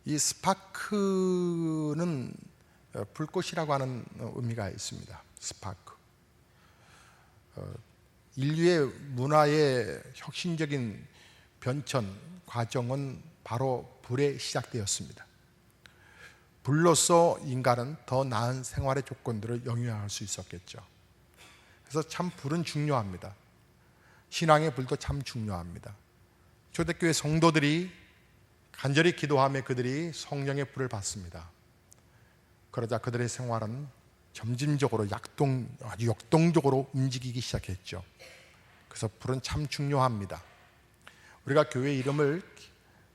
이 스파크는 불꽃이라고 하는 의미가 있습니다. 스파크. 인류의 문화의 혁신적인 변천 과정은 바로 불에 시작되었습니다. 불로서 인간은 더 나은 생활의 조건들을 영위할 수 있었겠죠. 그래서 참 불은 중요합니다. 신앙의 불도 참 중요합니다. 초대교회 성도들이 간절히 기도하며 그들이 성령의 불을 받습니다. 그러자 그들의 생활은 점진적으로 아주 역동적으로 움직이기 시작했죠. 그래서 불은 참 중요합니다. 우리가 교회 이름을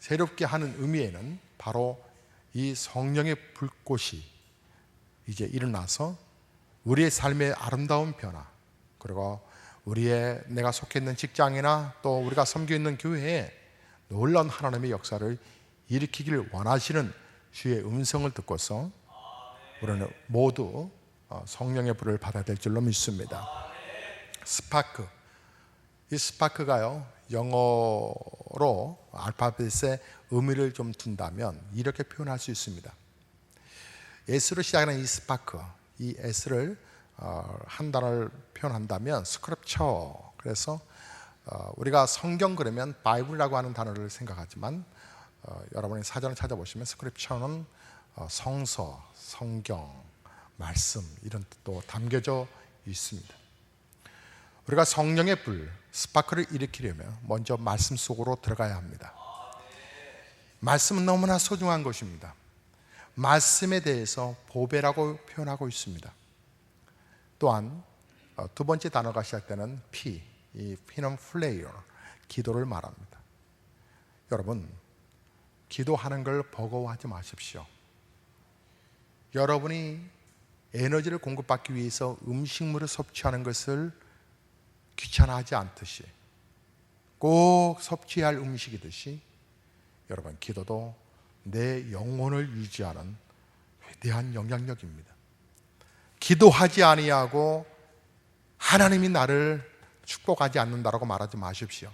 새롭게 하는 의미에는 바로 이 성령의 불꽃이 이제 일어나서 우리의 삶의 아름다운 변화, 그리고 내가 속해 있는 직장이나 또 우리가 섬겨 있는 교회에 놀라운 하나님의 역사를 일으키기를 원하시는 주의 음성을 듣고서 우리는 모두 성령의 불을 받아야 될 줄로 믿습니다. 스파크. 이 스파크가요, 영어로 알파벳의 의미를 좀 둔다면 이렇게 표현할 수 있습니다. S로 시작하는 이 스파크, 이 S를 한 단어를 표현한다면 스크립처. 그래서 우리가 성경 그러면 바이블이라고 하는 단어를 생각하지만 여러분이 사전을 찾아보시면 스크립처는 성서, 성경, 말씀 이런 뜻도 담겨져 있습니다. 우리가 성령의 불, 스파크를 일으키려면 먼저 말씀 속으로 들어가야 합니다. 말씀은 너무나 소중한 것입니다. 말씀에 대해서 보배라고 표현하고 있습니다. 또한 두 번째 단어가 시작되는 P, 이 P는 플레이어, 기도를 말합니다. 여러분, 기도하는 걸 버거워하지 마십시오. 여러분이 에너지를 공급받기 위해서 음식물을 섭취하는 것을 귀찮아하지 않듯이 꼭 섭취해야 할 음식이듯이 여러분, 기도도 내 영혼을 유지하는 위대한 영향력입니다. 기도하지 아니하고 하나님이 나를 축복하지 않는다라고 말하지 마십시오.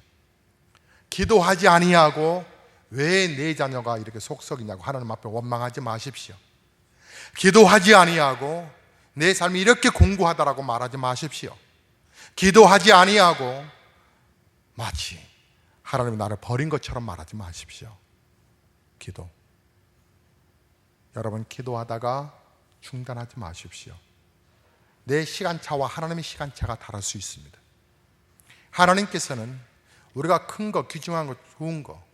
기도하지 아니하고 왜 내 자녀가 이렇게 속썩이냐고 하나님 앞에 원망하지 마십시오. 기도하지 아니하고 내 삶이 이렇게 공고하다라고 말하지 마십시오. 기도하지 아니하고 마치 하나님이 나를 버린 것처럼 말하지 마십시오. 기도. 여러분, 기도하다가 중단하지 마십시오. 내 시간차와 하나님의 시간차가 다를 수 있습니다. 하나님께서는 우리가 큰 거, 귀중한 거, 좋은 거,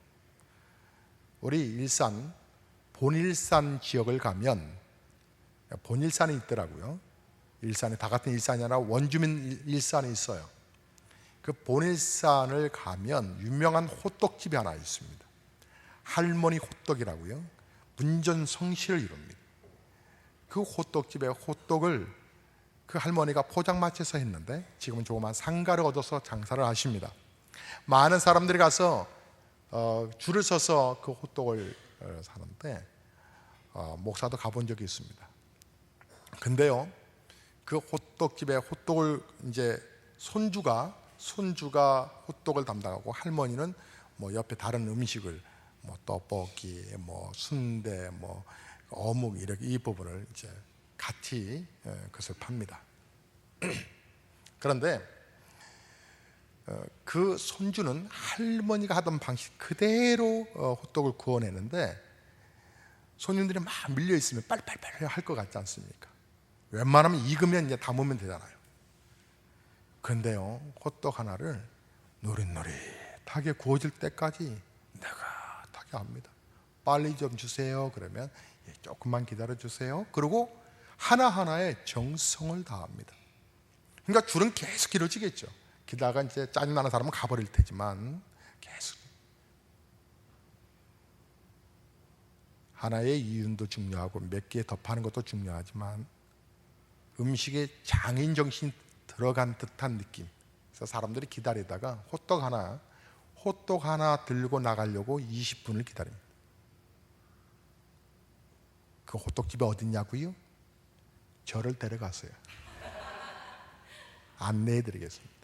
우리 일산, 본일산 지역을 가면 본일산이 있더라고요. 일산이 다 같은 일산이 아니라 원주민 일산이 있어요. 그 본일산을 가면 유명한 호떡집이 하나 있습니다. 할머니 호떡이라고요. 문전성시를 이룹니다. 그 호떡집에 호떡을 그 할머니가 포장마차에서 했는데 지금은 조그만 상가를 얻어서 장사를 하십니다. 많은 사람들이 가서 줄을 서서 그 호떡을 사는데 목사도 가본 적이 있습니다. 근데요, 그 호떡집에 호떡을 이제 손주가 호떡을 담당하고 할머니는 뭐 옆에 다른 음식을 뭐 떡볶이, 뭐 순대, 뭐 어묵 이렇게 이 부분을 이제 같이 그것을 팝니다. 그런데 그 손주는 할머니가 하던 방식 그대로 호떡을 구워내는데 손님들이 막 밀려 있으면 빨리빨리 할 것 같지 않습니까? 웬만하면 익으면 이제 담으면 되잖아요. 그런데요, 호떡 하나를 노릇노릇하게 구워질 때까지 느긋하게 합니다. 빨리 좀 주세요. 그러면 조금만 기다려 주세요. 그리고 하나하나에 정성을 다합니다. 그러니까 줄은 계속 길어지겠죠. 기다가 이제 짜증나는 사람은 가버릴 테지만 계속 하나의 이윤도 중요하고 몇 개 더 파는 것도 중요하지만 음식에 장인 정신이 들어간 듯한 느낌. 그래서 사람들이 기다리다가 호떡 하나 들고 나가려고 20분을 기다립니다. 그 호떡집이 어딨냐고요? 저를 데려가세요. 안내해 드리겠습니다.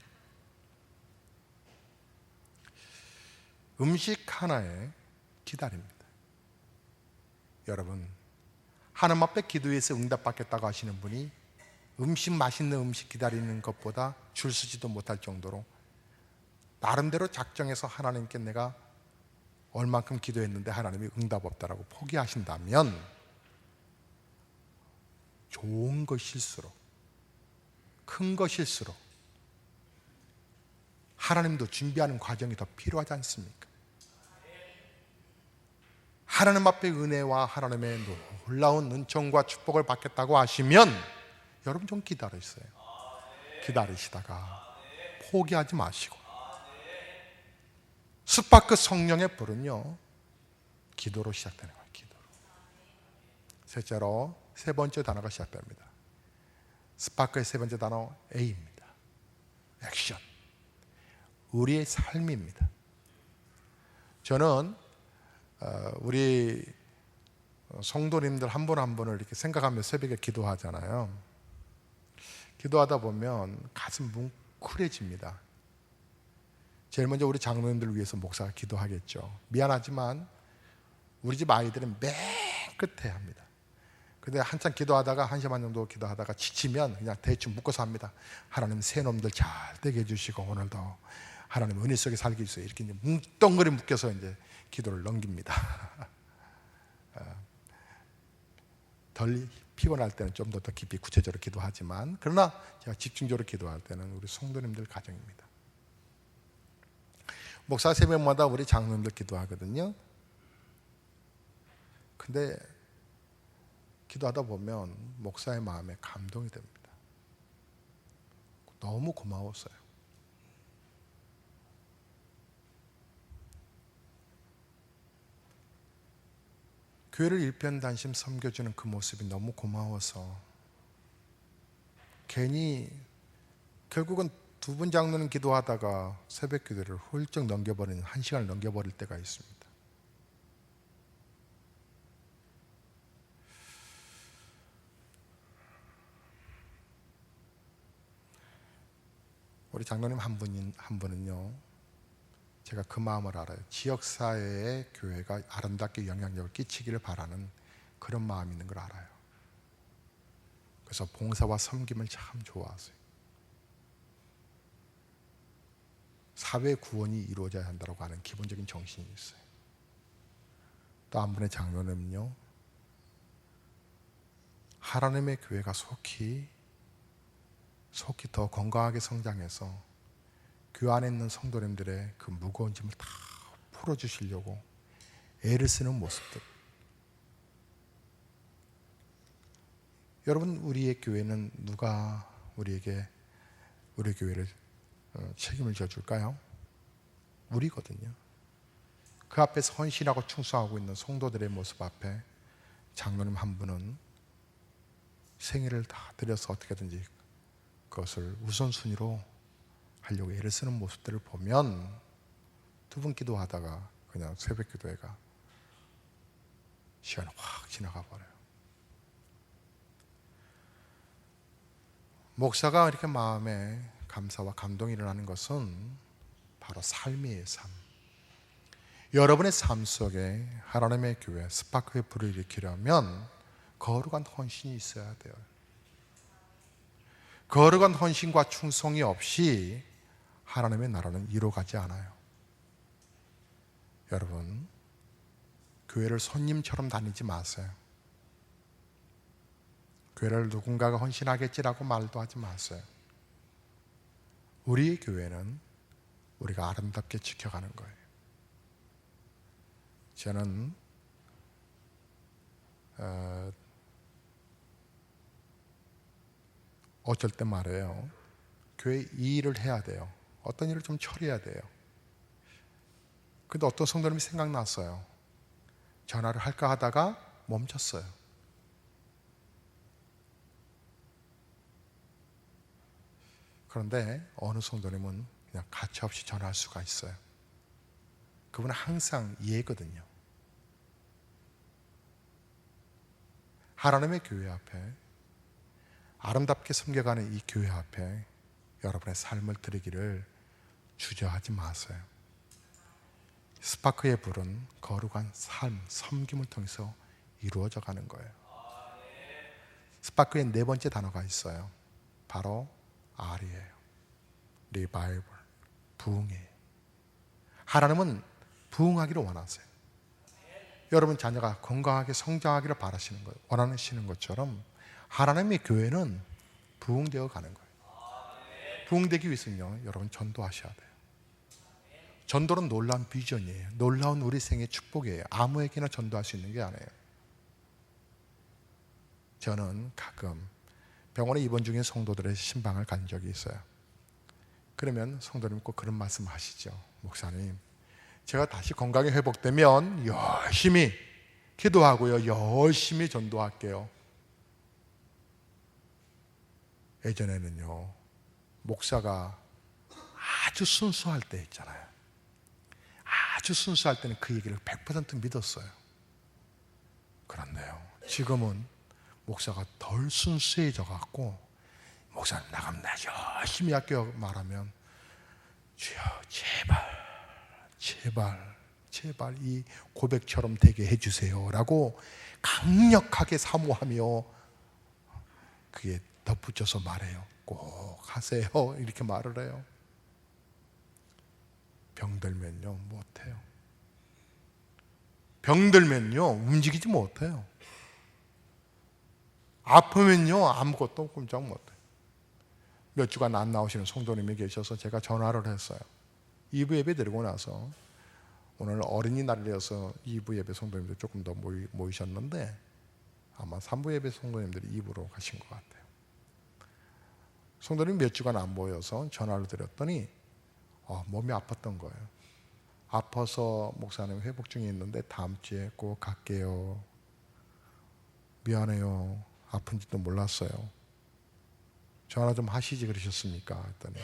음식 하나에 기다립니다. 여러분, 하나님 앞에 기도해서 응답받겠다고 하시는 분이 맛있는 음식 기다리는 것보다 줄 서지도 못할 정도로 나름대로 작정해서 하나님께 내가 얼만큼 기도했는데 하나님이 응답 없다라고 포기하신다면 좋은 것일수록, 큰 것일수록 하나님도 준비하는 과정이 더 필요하지 않습니까? 하나님 앞에 은혜와 하나님의 놀라운 은총과 축복을 받겠다고 하시면 여러분 좀 기다리세요. 기다리시다가 포기하지 마시고, 스파크 성령의 불은요 기도로 시작되는 거예요. 기도로. 셋째로 세 번째 단어가 시작됩니다. 스파크의 세 번째 단어 A입니다. 액션. 우리의 삶입니다. 저는 우리 성도님들 한 분 한 분을 이렇게 생각하며 새벽에 기도하잖아요. 기도하다 보면 가슴 뭉클해집니다. 제일 먼저 우리 장로님들을 위해서 목사가 기도하겠죠. 미안하지만 우리 집 아이들은 맨 끝에 합니다. 근데 한참 기도하다가 1시간 반 정도 기도하다가 지치면 그냥 대충 묶어서 합니다. 하나님 새 놈들 잘 되게 해주시고 오늘도 하나님 은혜 속에 살게 해주세요. 이렇게 이제 뭉덩그리 묶여서 이제 기도를 넘깁니다. 덜 피곤할 때는 좀 더 깊이 구체적으로 기도하지만, 그러나 제가 집중적으로 기도할 때는 우리 성도님들 가정입니다. 목사 새벽마다 우리 장로님들 기도하거든요. 근데 기도하다 보면 목사의 마음에 감동이 됩니다. 너무 고마웠어요. 교회를 일편단심 섬겨주는 그 모습이 너무 고마워서 괜히 결국은 두 분 장로는 기도하다가 새벽 기도를 훌쩍 넘겨버리는 1시간을 넘겨버릴 때가 있습니다. 우리 장로님 한 분은요, 제가 그 마음을 알아요. 지역사회에 교회가 아름답게 영향력을 끼치기를 바라는 그런 마음이 있는 걸 알아요. 그래서 봉사와 섬김을 참 좋아하세요. 사회 구원이 이루어져야 한다고 하는 기본적인 정신이 있어요. 또 한 분의 장로님은요, 하나님의 교회가 속히 더 건강하게 성장해서 교회 안에 있는 성도님들의 그 무거운 짐을 다 풀어주시려고 애를 쓰는 모습들. 여러분, 우리의 교회는 누가 우리에게 우리 교회를 책임을 져줄까요? 우리거든요. 그 앞에 헌신하고 충성하고 있는 성도들의 모습 앞에 장로님 한 분은 생애를 다 들여서 어떻게든지 그것을 우선순위로 하려고 애를 쓰는 모습들을 보면 두 분 기도하다가 그냥 새벽 기도회가 시간이 확 지나가 버려요. 목사가 이렇게 마음에 감사와 감동이 일어나는 것은 바로 삶이에요. 삶. 여러분의 삶 속에 하나님의 교회 스파크의 불을 일으키려면 거룩한 헌신이 있어야 돼요. 거룩한 헌신과 충성이 없이 하나님의 나라는 이루어가지 않아요. 여러분, 교회를 손님처럼 다니지 마세요. 교회를 누군가가 헌신하겠지라고 말도 하지 마세요. 우리의 교회는 우리가 아름답게 지켜가는 거예요. 저는 어쩔 때 말해요. 교회 이 일을 해야 돼요. 어떤 일을 좀 처리해야 돼요. 근데 어떤 성도님이 생각났어요. 전화를 할까 하다가 멈췄어요. 그런데 어느 성도님은 그냥 가차없이 전화할 수가 있어요. 그분은 항상 이해거든요. 하나님의 교회 앞에 아름답게 섬겨가는 이 교회 앞에 여러분의 삶을 드리기를 주저하지 마세요. 스파크의 불은 거룩한 삶, 섬김을 통해서 이루어져 가는 거예요. 스파크의 네 번째 단어가 있어요. 바로 R이에요. 리바이벌, 부흥이에요. 하나님은 부흥하기를 원하세요. 여러분 자녀가 건강하게 성장하기를 바라시는 거예요. 원하시는 것처럼 하나님의 교회는 부흥되어 가는 거예요. 부흥되기 위해서는요, 여러분 전도하셔야 돼요. 전도는 놀라운 비전이에요. 놀라운 우리 생의 축복이에요. 아무에게나 전도할 수 있는 게 아니에요. 저는 가끔 병원에 입원 중인 성도들의 신방을 간 적이 있어요. 그러면 성도님 꼭 그런 말씀 하시죠. 목사님, 제가 다시 건강이 회복되면 열심히 기도하고요, 열심히 전도할게요. 예전에는요, 목사가 아주 순수할 때 있잖아요. 아주 순수할 때는 그 얘기를 100% 믿었어요. 그런데요, 지금은 목사가 덜 순수해져 갖고 목사님 나가면 나 열심히 할게요 말하면 주여 제발 이 고백처럼 되게 해주세요 라고 강력하게 사모하며 그게 덧붙여서 말해요. 꼭 하세요 이렇게 말을 해요. 병들면요 못해요. 병들면요 움직이지 못해요. 아프면요 아무것도 꼼짝 못해요. 몇 주간 안 나오시는 성도님이 계셔서 제가 전화를 했어요. 2부 예배 드리고 나서 오늘 어린이날이어서 2부 예배 성도님들 조금 더 모이셨는데 아마 3부 예배 성도님들이 2부로 가신 것 같아요. 성도님 몇 주간 안 모여서 전화를 드렸더니 몸이 아팠던 거예요. 아파서 목사님 회복 중에 있는데 다음 주에 꼭 갈게요. 미안해요. 아픈지도 몰랐어요. 전화 좀 하시지 그러셨습니까? 했더니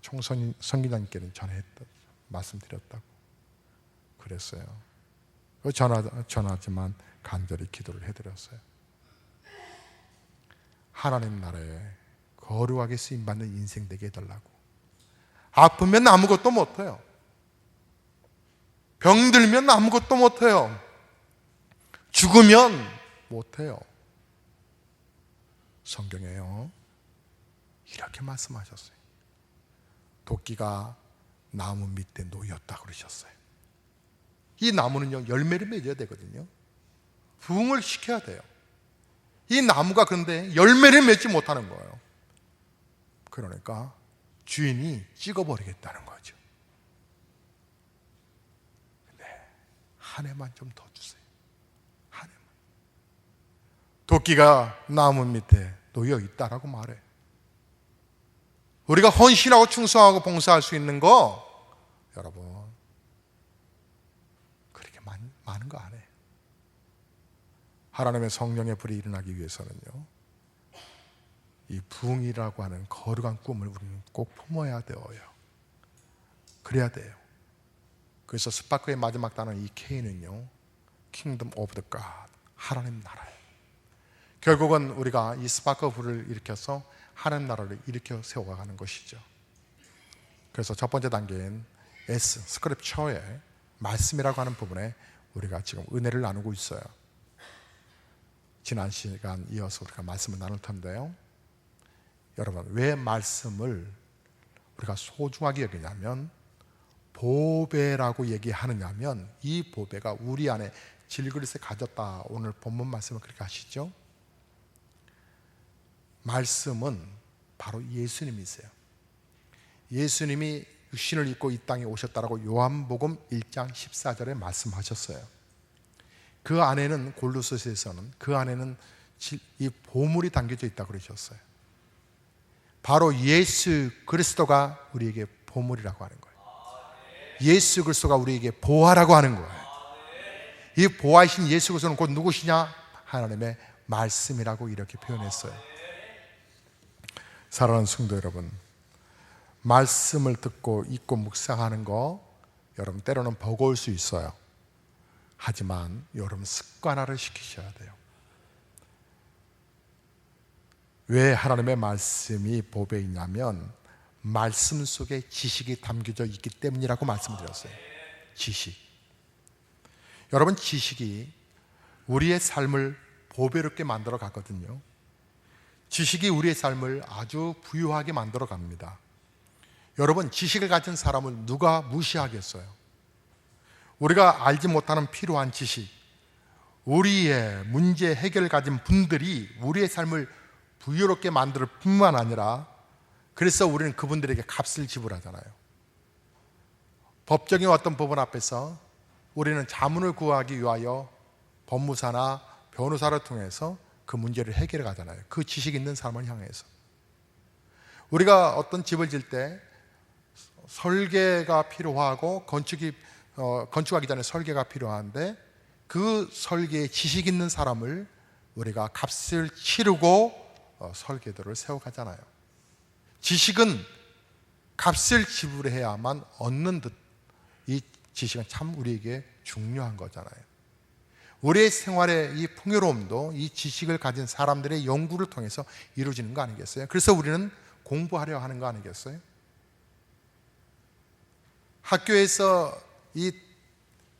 총성기장님께는 전화했다 말씀드렸다고 그랬어요. 전화지만 간절히 기도를 해드렸어요. 하나님 나라에 거룩하게 쓰임받는 인생 되게 해달라고. 아프면 아무것도 못해요. 병들면 아무것도 못해요. 죽으면 못해요. 성경에요 이렇게 말씀하셨어요. 도끼가 나무 밑에 놓였다 그러셨어요. 이 나무는요 열매를 맺어야 되거든요. 부흥을 시켜야 돼요. 이 나무가 그런데 열매를 맺지 못하는 거예요. 그러니까 주인이 찍어버리겠다는 거죠. 근데 한 해만 좀 더 주세요. 한 해만. 도끼가 나무 밑에 놓여 있다라고 말해. 우리가 헌신하고 충성하고 봉사할 수 있는 거 여러분 그렇게 많은 거 아니에요. 하나님의 성령의 불이 일어나기 위해서는요 이 부흥이라고 하는 거룩한 꿈을 우리는 꼭 품어야 되어요. 그래야 돼요. 그래서 스파크의 마지막 단어 이 K는요 Kingdom of the God, 하나님 나라예요. 결국은 우리가 이 스파크 불을 일으켜서 하나님 나라를 일으켜 세워가는 것이죠. 그래서 첫 번째 단계인 S, 스크립처의 말씀이라고 하는 부분에 우리가 지금 은혜를 나누고 있어요. 지난 시간 이어서 우리가 말씀을 나눌 텐데요. 여러분 왜 말씀을 우리가 소중하게 여기냐면 보배라고 얘기하느냐면 이 보배가 우리 안에 질그릇에 가졌다. 오늘 본문 말씀을 그렇게 하시죠. 말씀은 바로 예수님이세요. 예수님이 육신을 입고 이 땅에 오셨다라고 요한복음 1장 14절에 말씀하셨어요. 그 안에는 골로새서에서는 그 안에는 이 보물이 담겨져 있다고 그러셨어요. 바로 예수 그리스도가 우리에게 보물이라고 하는 거예요. 예수 그리스도가 우리에게 보화라고 하는 거예요. 이 보화이신 예수 그리스도는 곧 누구시냐? 하나님의 말씀이라고 이렇게 표현했어요. 사랑하는 성도 여러분, 말씀을 듣고 읽고 묵상하는 거 여러분 때로는 버거울 수 있어요. 하지만 여러분 습관화를 시키셔야 돼요. 왜 하나님의 말씀이 보배에 있냐면 말씀 속에 지식이 담겨져 있기 때문이라고 말씀드렸어요. 지식. 여러분 지식이 우리의 삶을 보배롭게 만들어 가거든요. 지식이 우리의 삶을 아주 부유하게 만들어 갑니다. 여러분, 지식을 가진 사람을 누가 무시하겠어요? 우리가 알지 못하는 필요한 지식, 우리의 문제 해결을 가진 분들이 우리의 삶을 부유롭게 만들 뿐만 아니라, 그래서 우리는 그분들에게 값을 지불하잖아요. 법적인 어떤 법원 앞에서 우리는 자문을 구하기 위하여 법무사나 변호사를 통해서 그 문제를 해결해 가잖아요. 그 지식 있는 사람을 향해서. 우리가 어떤 집을 질 때 설계가 필요하고 건축하기 전에 설계가 필요한데, 그 설계에 지식 있는 사람을 우리가 값을 치르고 설계도를 세워가잖아요. 지식은 값을 지불해야만 얻는 듯, 이 지식은 참 우리에게 중요한 거잖아요. 우리의 생활의 이 풍요로움도 이 지식을 가진 사람들의 연구를 통해서 이루어지는 거 아니겠어요? 그래서 우리는 공부하려 하는 거 아니겠어요? 학교에서 이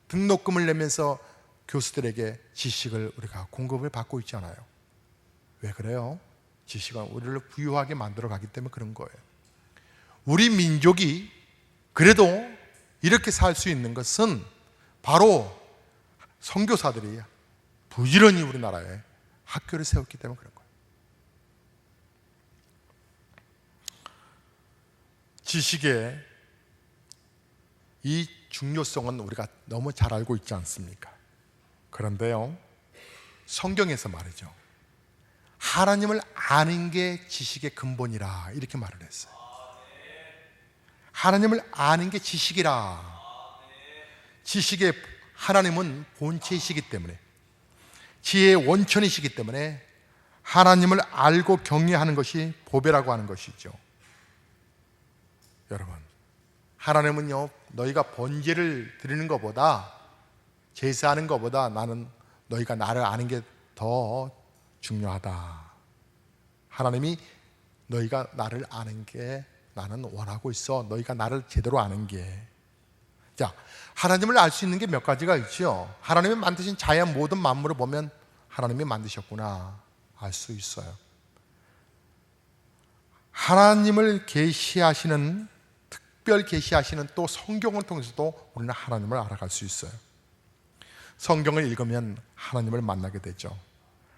등록금을 내면서 교수들에게 지식을 우리가 공급을 받고 있잖아요. 왜 그래요? 지식은 우리를 부유하게 만들어 가기 때문에 그런 거예요. 우리 민족이 그래도 이렇게 살 수 있는 것은 바로 선교사들이 부지런히 우리나라에 학교를 세웠기 때문에 그런 거예요. 지식의 이 중요성은 우리가 너무 잘 알고 있지 않습니까? 그런데요, 성경에서 말이죠, 하나님을 아는 게 지식의 근본이라 이렇게 말을 했어요. 하나님을 아는 게 지식이라. 지식의 하나님은 본체이시기 때문에, 지혜의 원천이시기 때문에 하나님을 알고 경외하는 것이 보배라고 하는 것이죠. 여러분, 하나님은요, 너희가 번제를 드리는 것보다, 제사하는 것보다 나는 너희가 나를 아는 게 더 중요하다. 하나님이 너희가 나를 아는 게 나는 원하고 있어. 너희가 나를 제대로 아는 게. 자, 하나님을 알 수 있는 게 몇 가지가 있죠. 하나님이 만드신 자연 모든 만물을 보면 하나님이 만드셨구나 알 수 있어요. 하나님을 계시하시는, 특별 계시하시는 또 성경을 통해서도 우리는 하나님을 알아갈 수 있어요. 성경을 읽으면 하나님을 만나게 되죠.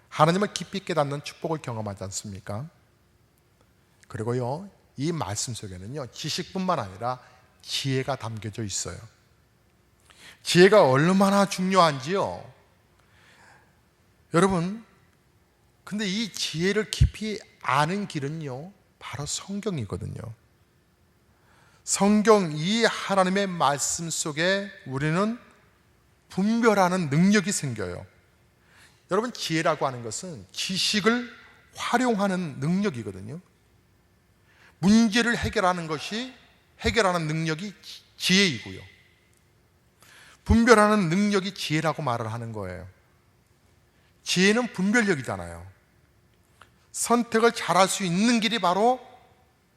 하나님을 깊이 깨닫는 축복을 경험하지 않습니까? 그리고요, 이 말씀 속에는요, 지식뿐만 아니라 지혜가 담겨져 있어요. 지혜가 얼마나 중요한지요. 여러분, 근데 이 지혜를 깊이 아는 길은요, 바로 성경이거든요. 성경, 이 하나님의 말씀 속에 우리는 분별하는 능력이 생겨요. 여러분, 지혜라고 하는 것은 지식을 활용하는 능력이거든요. 문제를 해결하는 능력이 지혜이고요, 분별하는 능력이 지혜라고 말을 하는 거예요. 지혜는 분별력이잖아요. 선택을 잘할 수 있는 길이 바로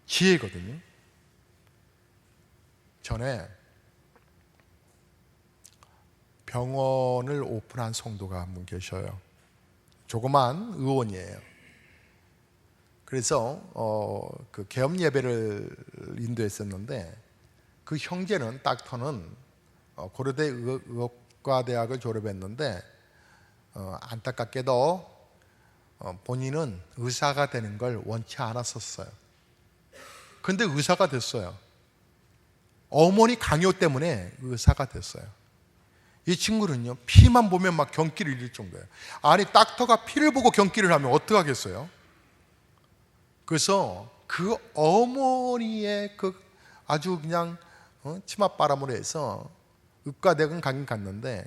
지혜거든요. 전에 병원을 오픈한 성도가 한 분 계셔요. 조그만 의원이에요. 그래서 그 개업 예배를 인도했었는데, 그 형제는, 닥터는 고려대 의학과대학을 졸업했는데 안타깝게도 본인은 의사가 되는 걸 원치 않았었어요. 근데 의사가 됐어요. 어머니 강요 때문에 의사가 됐어요. 이 친구는요, 피만 보면 막 경기를 잃을 정도예요. 아니, 닥터가 피를 보고 경기를 하면 어떡하겠어요? 그래서 그 어머니의 그 아주 그냥 치맛바람으로 해서 의과대학은 가긴 갔는데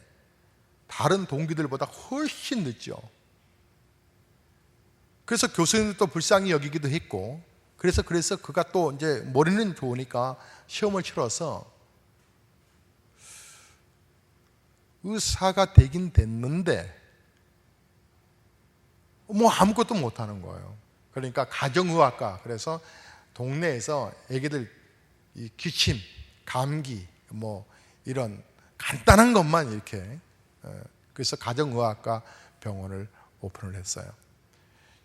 다른 동기들보다 훨씬 늦죠. 그래서 교수님도 불쌍히 여기기도 했고, 그래서 그가 또 이제 머리는 좋으니까 시험을 치러서 의사가 되긴 됐는데 뭐 아무것도 못하는 거예요. 그러니까 가정의학과, 그래서 동네에서 애기들 이 기침, 감기 뭐 이런 간단한 것만 이렇게 그래서 가정의학과 병원을 오픈을 했어요.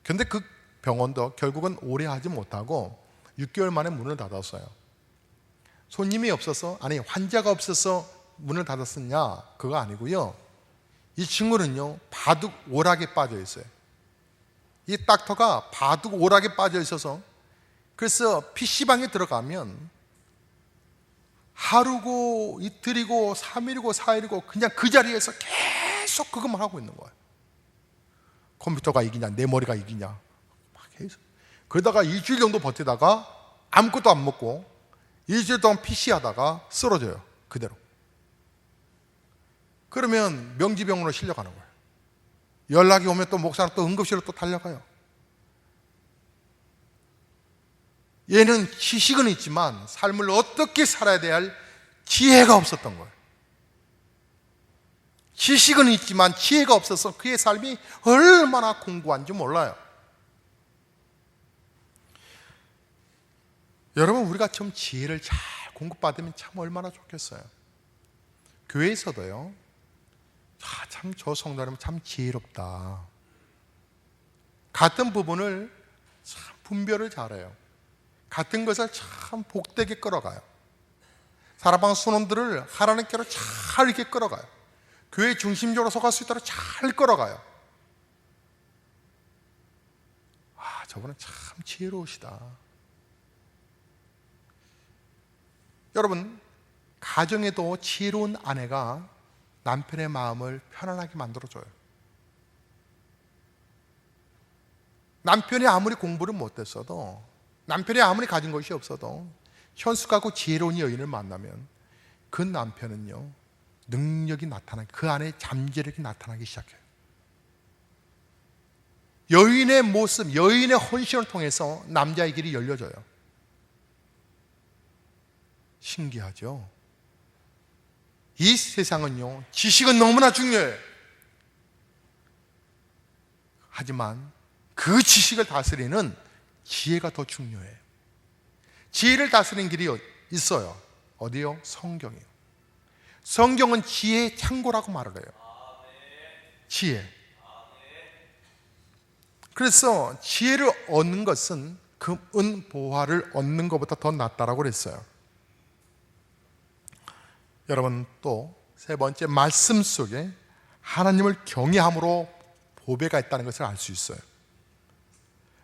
그런데 그 병원도 결국은 오래 하지 못하고 6개월 만에 문을 닫았어요. 손님이 없어서, 아니 환자가 없어서 문을 닫았었냐? 그거 아니고요. 이 친구는요, 바둑 오락에 빠져 있어요. 이 닥터가 바둑 오락에 빠져 있어서, 그래서 PC방에 들어가면 하루고 이틀이고 3일이고 4일이고 그냥 그 자리에서 계속 그것만 하고 있는 거예요. 컴퓨터가 이기냐, 내 머리가 이기냐 막 계속. 그러다가 일주일 정도 버티다가 아무것도 안 먹고 일주일 동안 PC 하다가 쓰러져요, 그대로. 그러면 명지병원으로 실려가는 거예요. 연락이 오면 또 목사는 또 응급실로 또 달려가요. 얘는 지식은 있지만 삶을 어떻게 살아야 될 지혜가 없었던 거예요. 지식은 있지만 지혜가 없어서 그의 삶이 얼마나 공고한지 몰라요. 여러분, 우리가 좀 지혜를 잘 공급받으면 참 얼마나 좋겠어요. 교회에서도요, 참 저 성도라면 참 지혜롭다. 같은 부분을 참 분별을 잘해요. 같은 것을 참 복되게 끌어가요. 사랑방 순원들을 하나님께로 잘 이렇게 끌어가요. 교회 중심적으로 속할 수 있도록 잘 끌어가요. 저분은 참 지혜로우시다. 여러분, 가정에도 지혜로운 아내가 남편의 마음을 편안하게 만들어줘요. 남편이 아무리 공부를 못했어도, 남편이 아무리 가진 것이 없어도 현숙하고 지혜로운 여인을 만나면 그 남편은요, 능력이 나타나기, 그 안에 잠재력이 나타나기 시작해요. 여인의 모습, 여인의 헌신을 통해서 남자의 길이 열려져요. 신기하죠? 이 세상은요, 지식은 너무나 중요해요. 하지만 그 지식을 다스리는 지혜가 더 중요해요. 지혜를 다스리는 길이 있어요. 어디요? 성경이요. 성경은 지혜의 창고라고 말을 해요. 지혜. 그래서 지혜를 얻는 것은 금은 보화를 얻는 것보다 더 낫다라고 그랬어요. 여러분, 또 세 번째, 말씀 속에 하나님을 경외함으로 보배가 있다는 것을 알 수 있어요.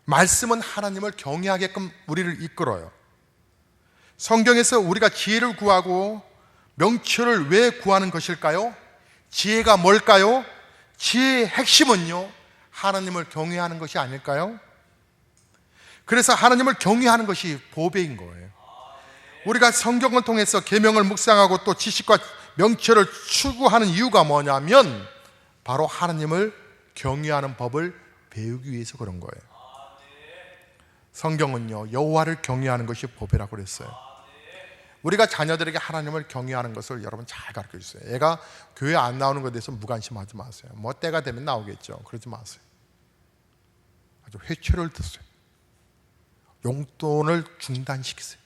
말씀은 하나님을 경외하게끔 우리를 이끌어요. 성경에서 우리가 지혜를 구하고 명철을 왜 구하는 것일까요? 지혜가 뭘까요? 지혜의 핵심은요, 하나님을 경외하는 것이 아닐까요? 그래서 하나님을 경외하는 것이 보배인 거예요. 우리가 성경을 통해서 계명을 묵상하고 또 지식과 명철을 추구하는 이유가 뭐냐면 바로 하나님을 경외하는 법을 배우기 위해서 그런 거예요. 성경은요, 여호와를 경외하는 것이 보배라고 그랬어요. 우리가 자녀들에게 하나님을 경외하는 것을 여러분 잘 가르쳐 주세요. 애가 교회 안 나오는 것에 대해서 무관심하지 마세요. 뭐 때가 되면 나오겠죠. 그러지 마세요. 아주 회초를 드세요. 용돈을 중단시키세요.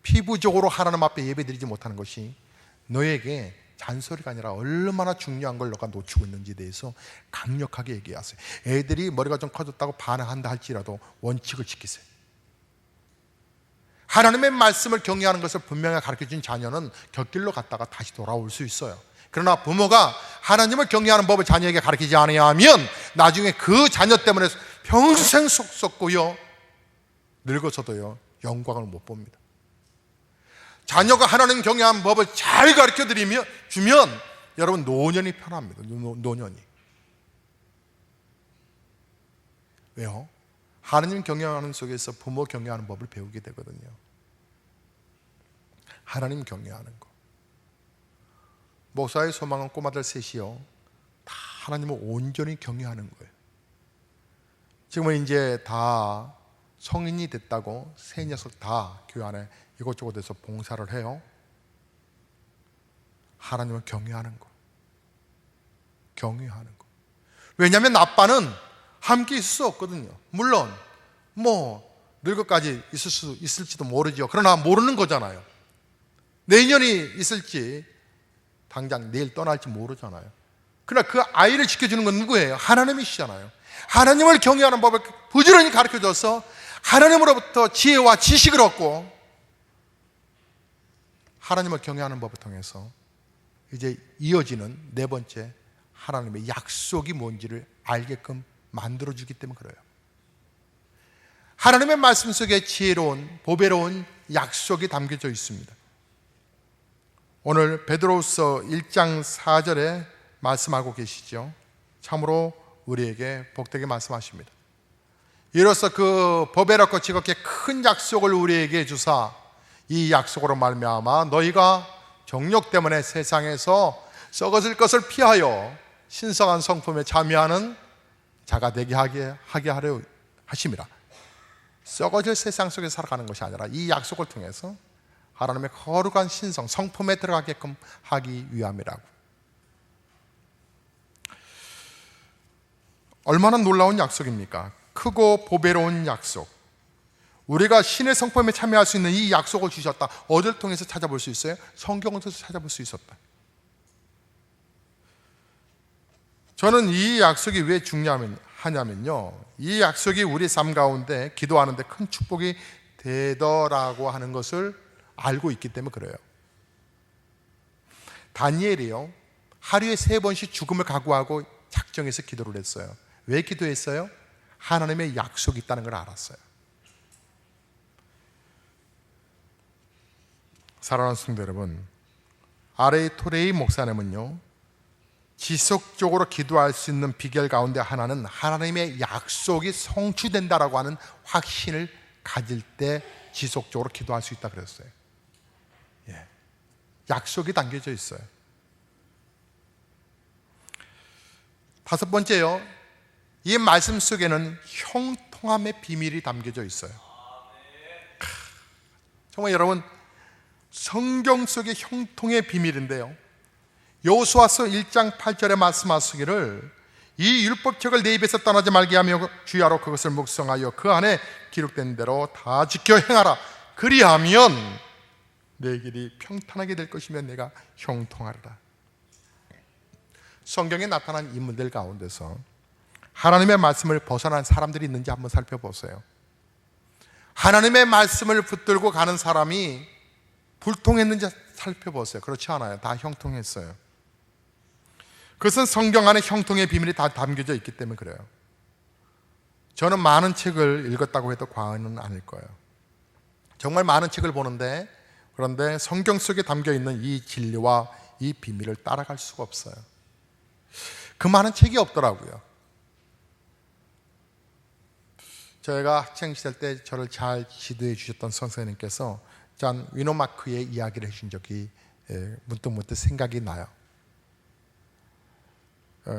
피부적으로 하나님 앞에 예배드리지 못하는 것이 너에게 잔소리가 아니라 얼마나 중요한 걸 너가 놓치고 있는지에 대해서 강력하게 얘기하세요. 애들이 머리가 좀 커졌다고 반항한다 할지라도 원칙을 지키세요. 하나님의 말씀을 경외하는 것을 분명히 가르쳐준 자녀는 곁길로 갔다가 다시 돌아올 수 있어요. 그러나 부모가 하나님을 경외하는 법을 자녀에게 가르치지 않으면 나중에 그 자녀 때문에 평생 속 썩고요, 늙어서도요 영광을 못 봅니다. 자녀가 하나님 경외하는 법을 잘 가르쳐 주면 여러분 노년이 편합니다. 노년이. 왜요? 하나님 경외하는 속에서 부모 경외하는 법을 배우게 되거든요. 하나님 경외하는 거. 목사의 소망은 꼬마들 셋이요, 다 하나님을 온전히 경외하는 거예요. 지금은 이제 다 성인이 됐다고 세 녀석 다 교회 안에 이곳저곳에서 봉사를 해요. 하나님을 경외하는 거. 경외하는 거. 왜냐하면 아빠는 함께 있을 수 없거든요. 물론 뭐 늙어까지 있을 수 있을지도 모르죠. 그러나 모르는 거잖아요. 내년이 있을지 당장 내일 떠날지 모르잖아요. 그러나 그 아이를 지켜주는 건 누구예요? 하나님이시잖아요. 하나님을 경외하는 법을 부지런히 가르쳐줘서 하나님으로부터 지혜와 지식을 얻고 하나님을 경외하는 법을 통해서 이제 이어지는 네 번째, 하나님의 약속이 뭔지를 알게끔 만들어주기 때문에 그래요. 하나님의 말씀 속에 지혜로운, 보배로운 약속이 담겨져 있습니다. 오늘 베드로후서 1장 4절에 말씀하고 계시죠. 참으로 우리에게 복되게 말씀하십니다. 이로써 그 보배롭고 지극히 큰 약속을 우리에게 주사 이 약속으로 말미암아 너희가 정욕 때문에 세상에서 썩어질 것을 피하여 신성한 성품에 참여하는 자가 되게 하게 하려 하심이라. 썩어질 세상 속에 살아가는 것이 아니라 이 약속을 통해서 하나님의 거룩한 신성, 성품에 들어가게끔 하기 위함이라고. 얼마나 놀라운 약속입니까? 크고 보배로운 약속. 우리가 신의 성품에 참여할 수 있는 이 약속을 주셨다. 어디를 통해서 찾아볼 수 있어요? 성경을 통해서 찾아볼 수 있었다. 저는 이 약속이 왜 중요하냐면요, 이 약속이 우리 삶 가운데 기도하는데 큰 축복이 되더라고 하는 것을 알고 있기 때문에 그래요. 다니엘이요, 하루에 3번씩 죽음을 각오하고 작정해서 기도를 했어요. 왜 기도했어요? 하나님의 약속이 있다는 걸 알았어요. 사랑하는 성도 여러분, RA 토레이 목사님은요, 지속적으로 기도할 수 있는 비결 가운데 하나는 하나님의 약속이 성취된다라고 하는 확신을 가질 때 지속적으로 기도할 수 있다 그랬어요. 예. 약속이 담겨져 있어요. 5번째요, 이 말씀 속에는 형통함의 비밀이 담겨져 있어요. 정말 여러분, 성경 속의 형통의 비밀인데요, 여호수아서 1장 8절에 말씀하시기를 이 율법책을 내 입에서 떠나지 말게 하며 주야로 그것을 묵상하여 그 안에 기록된 대로 다 지켜 행하라. 그리하면 내 길이 평탄하게 될 것이며 내가 형통하리라. 성경에 나타난 인물들 가운데서 하나님의 말씀을 벗어난 사람들이 있는지 한번 살펴보세요. 하나님의 말씀을 붙들고 가는 사람이 불통했는지 살펴보세요. 그렇지 않아요. 다 형통했어요. 그것은 성경 안에 형통의 비밀이 다 담겨져 있기 때문에 그래요. 저는 많은 책을 읽었다고 해도 과언은 아닐 거예요. 정말 많은 책을 보는데, 그런데 성경 속에 담겨있는 이 진리와 이 비밀을 따라갈 수가 없어요. 그 많은 책이 없더라고요. 저희가 학창시절 때 저를 잘 지도해 주셨던 선생님께서 존 위노마크의 이야기를 해주신 적이 문득 생각이 나요.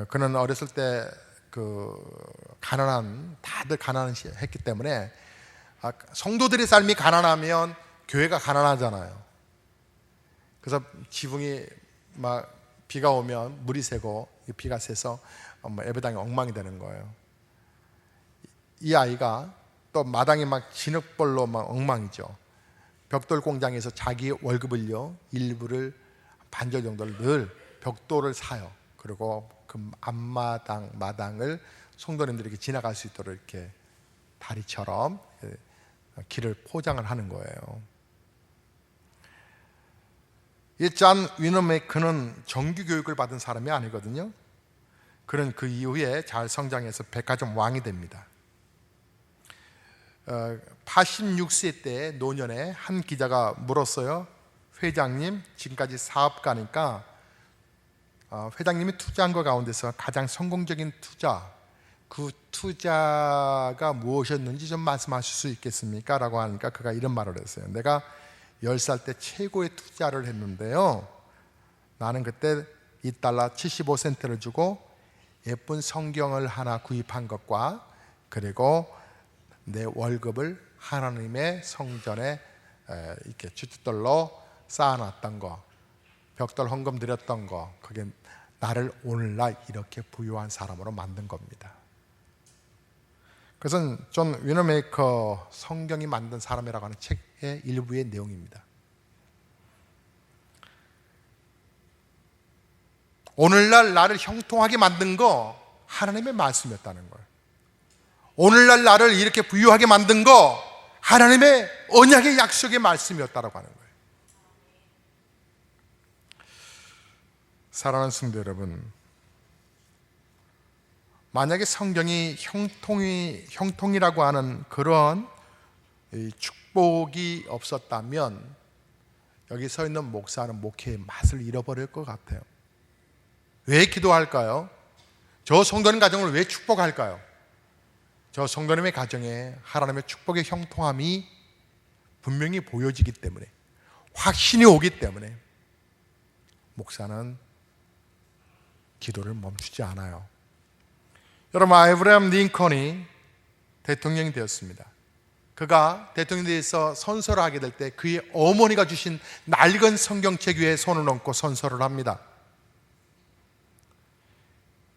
그는 어렸을 때 다들 가난했기 때문에, 성도들의 삶이 가난하면 교회가 가난하잖아요. 그래서 지붕이 막 비가 오면 물이 새고 비가 새서 예배당이 엉망이 되는 거예요. 이 아이가 또 마당이 막 진흙벌로 막 엉망이죠. 벽돌 공장에서 자기 월급을요, 일부를 반절 정도를 늘 벽돌을 사요. 그리고 그 마당을 성도님들에게 지나갈 수 있도록 이렇게 다리처럼 길을 포장을 하는 거예요. 이 존 위너메크는 정규 교육을 받은 사람이 아니거든요. 그는 그 이후에 잘 성장해서 백화점 왕이 됩니다. 86세 때 노년에 한 기자가 물었어요. 회장님, 지금까지 사업가니까 회장님이 투자한 것 가운데서 가장 성공적인 투자, 그 투자가 무엇이었는지 좀 말씀하실 수 있겠습니까? 라고 하니까 그가 이런 말을 했어요. 내가 10살 때 최고의 투자를 했는데요, 나는 그때 $2.75를 주고 예쁜 성경을 하나 구입한 것과, 그리고 내 월급을 하나님의 성전에 이렇게 주춧돌로 쌓아놨던 거, 벽돌 헌금 드렸던 거, 그게 나를 오늘날 이렇게 부유한 사람으로 만든 겁니다. 그것은 존 위너메이커 성경이 만든 사람이라고 하는 책의 일부의 내용입니다. 오늘날 나를 형통하게 만든 거 하나님의 말씀이었다는 거예요. 오늘날 나를 이렇게 부유하게 만든 거 하나님의 언약의 약속의 말씀이었다라고 하는 거예요. 사랑하는 성도 여러분, 만약에 성경이 형통이라고 하는 그런 축복이 없었다면 여기 서 있는 목사는 목회의 맛을 잃어버릴 것 같아요. 왜 기도할까요? 저 성도님 가정을 왜 축복할까요? 저 성도님의 가정에 하나님의 축복의 형통함이 분명히 보여지기 때문에, 확신이 오기 때문에 목사는 기도를 멈추지 않아요. 여러분, 아브라함 링컨이 대통령이 되었습니다. 그가 대통령에 대해서 선서를 하게 될 때 그의 어머니가 주신 낡은 성경책 위에 손을 얹고 선서를 합니다.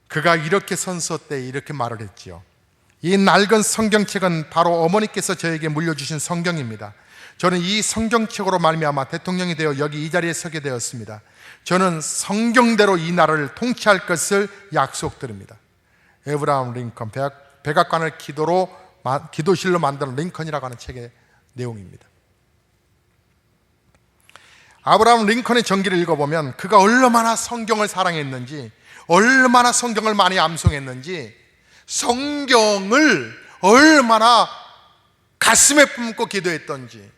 그가 이렇게 선서 때 이렇게 말을 했지요. 이 낡은 성경책은 바로 어머니께서 저에게 물려주신 성경입니다. 저는 이 성경책으로 말미암아 대통령이 되어 여기 이 자리에 서게 되었습니다. 저는 성경대로 이 나라를 통치할 것을 약속드립니다. 에브라함 링컨, 백악관을 기도실로 만드는 링컨이라고 하는 책의 내용입니다. 아브라함 링컨의 전기를 읽어보면 그가 얼마나 성경을 사랑했는지, 얼마나 성경을 많이 암송했는지, 성경을 얼마나 가슴에 품고 기도했던지.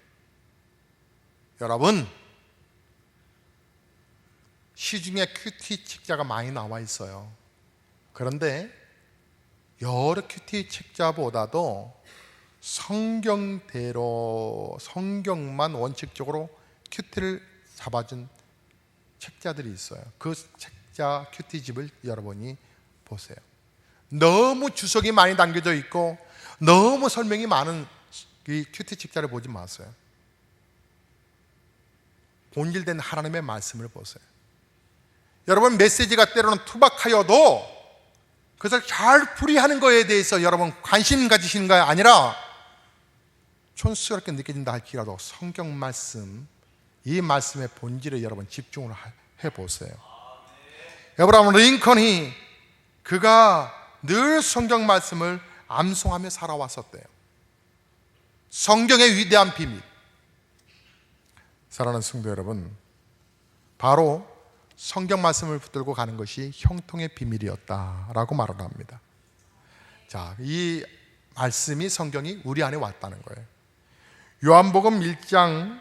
여러분, 시중에 큐티 책자가 많이 나와 있어요. 그런데 여러 큐티 책자보다도 성경대로, 성경만 원칙적으로 큐티를 잡아준 책자들이 있어요. 그 책자 큐티집을 여러분이 보세요. 너무 주석이 많이 담겨져 있고 너무 설명이 많은 이 큐티 책자를 보지 마세요. 본질된 하나님의 말씀을 보세요. 여러분, 메시지가 때로는 투박하여도 그것을 잘 풀이하는 거에 대해서 여러분 관심 가지시는 게 아니라 촌스럽게 느껴진다 할지라도 성경 말씀, 이 말씀의 본질에 여러분 집중을 해보세요. 아브라함 링컨이 그가 늘 성경 말씀을 암송하며 살아왔었대요. 성경의 위대한 비밀. 사랑하는 성도 여러분, 바로 성경 말씀을 붙들고 가는 것이 형통의 비밀이었다라고 말을 합니다. 자, 이 말씀이, 성경이 우리 안에 왔다는 거예요. 요한복음 1장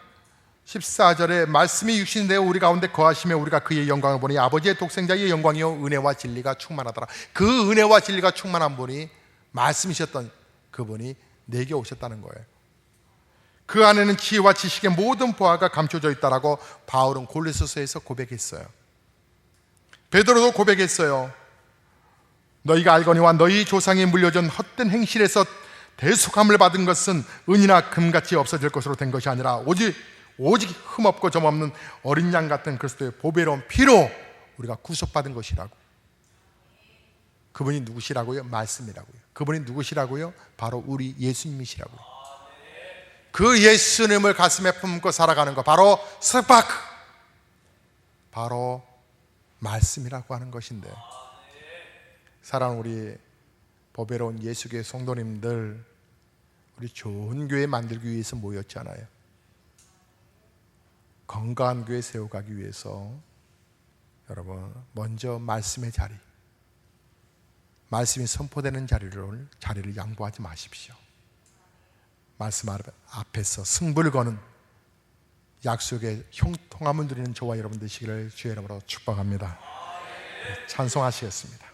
14절에 말씀이 육신이 되어 우리 가운데 거하시며 우리가 그의 영광을 보니 아버지의 독생자의 영광이요 은혜와 진리가 충만하더라. 그 은혜와 진리가 충만한 분이, 말씀이셨던 그분이 내게 오셨다는 거예요. 그 안에는 지혜와 지식의 모든 보화가 감춰져 있다라고 바울은 골로새서에서 고백했어요. 베드로도 고백했어요. 너희가 알거니와 너희 조상이 물려준 헛된 행실에서 대속함을 받은 것은 은이나 금같이 없어질 것으로 된 것이 아니라 오직 흠없고 점없는 어린 양 같은 그리스도의 보배로운 피로 우리가 구속받은 것이라고. 그분이 누구시라고요? 말씀이라고요. 그분이 누구시라고요? 바로 우리 예수님이시라고요. 그 예수님을 가슴에 품고 살아가는 것, 바로 스파크, 바로 말씀이라고 하는 것인데, 사랑하는 우리 보배로운 예수교회 성도님들, 우리 좋은 교회 만들기 위해서 모였잖아요. 건강한 교회 세워가기 위해서 여러분 먼저 말씀의 자리, 말씀이 선포되는 자리를 양보하지 마십시오. 말씀 앞에서 승부를 거는 약속의 형통함을 누리는 저와 여러분 되시기를 주의 이름으로 축복합니다. 찬송하시겠습니다.